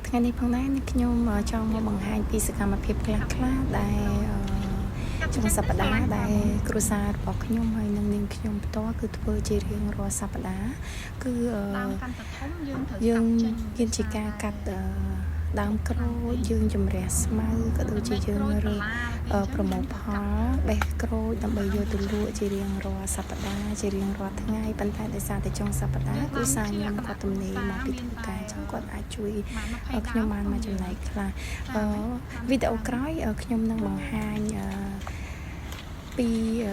ថ្ងៃនេះផងដែរនេះខ្ញុំចង់មកបង្ហាញពីសកម្មភាពខ្លះៗដែលចុងសប្តាហ៍ដែលគ្រួសាររបស់ខ្ញុំហើយនិងនាងខ្ញុំផ្ទាល់គឺធ្វើជារៀងរាល់សប្តាហ៍គឺយើងមានជាការកាត់ដើមក្រូចយើងជំរះស្មៅក៏ដូចជាយើងរើសប្រមូលផលបេះក្រូចដើម្បីយកទៅលក់ជារៀងរាល់សប្តាហ៍ជារៀងរាល់ថ្ងៃប៉ុន្តែដោយសារតែចុងសប្តាហ៍គ្រួសារខ្ញុំគាត់ទំនេរមកពីធ្វើការអញ្ចឹងគាត់អាចជួយខ្ញុំបានមកចំណែកខ្លះវីដេអូក្រោយខ្ញុំនឹងបង្ហាញពី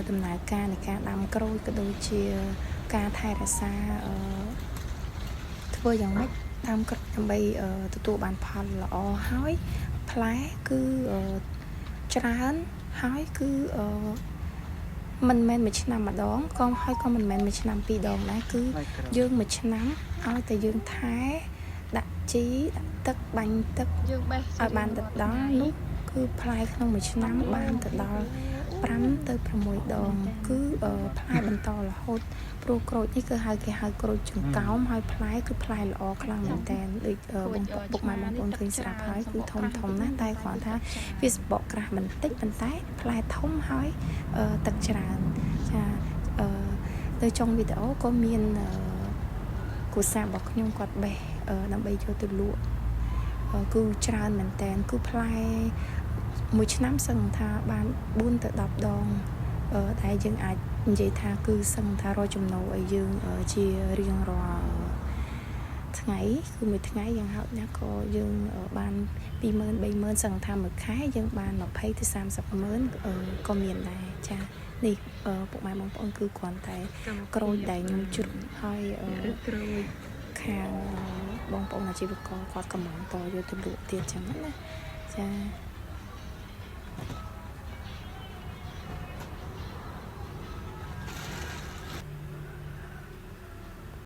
ដំណើរការនៃការដាំក្រូចក៏ដូចជាការថែរក្សាធ្វើយ៉ាងម៉េចតាមក្រូចដើម្បីទទួលបានផលល្អហើយផ្លែគឺច្រើនហើយគឺមិនមែនមួយឆ្នាំម្ដងក៏មិនមែនមួយឆ្នាំពីរដងដែរគឺយើងមួយឆ្នាំឲ្យតែយើងថែដាក់ជីដាក់ទឹកបាញ់ទឹកយើងបេះឲ្យបានទៅដល់នោះគឺផ្លែក្នុងមួយឆ្នាំបានទៅដល់5ទៅ6ដងគឺផ្លែបន្តរហូតព្រោះក្រូចនេះគឺគេហៅក្រូចចង្កោមហើយផ្លែគឺផ្លែល្អខ្លាំងមែនតើដូចពុកម៉ែបងប្អូនឃើញស្រាប់ហើយគឺធំណាស់តែគ្រាន់ថាវាសបកក្រាស់បន្តិចប៉ុន្តែផ្លែធំហើយទឹកច្រើនចានៅចុងវីដេអូក៏មានគូសារបស់ខ្ញុំគាត់បេះដើម្បីយកទៅលក់គឺច្រើនមែនតើគឺផ្លែមួយឆ្នាំសឹងថាបាន4ទៅ10ដងដែលយើងអាចនិយាយថាគឺសឹងថារកចំណូលឲ្យយើងជារៀងរាល់ថ្ងៃគឺមួយថ្ងៃយ៉ាងហោចណាស់ក៏យើងបាន20000 30000សឹងថាមួយខែយើងបាន20ទៅ30ម៉ឺនក៏មានដែរចានេះពុកម៉ែបងប្អូនគឺគ្រាន់តែក្រូចដែលខ្ញុំជ្រុំហើយក្រូចខាងបងប្អូនអាជីវករគាត់កំងតយកទៅលក់ទៀតចឹងណាចា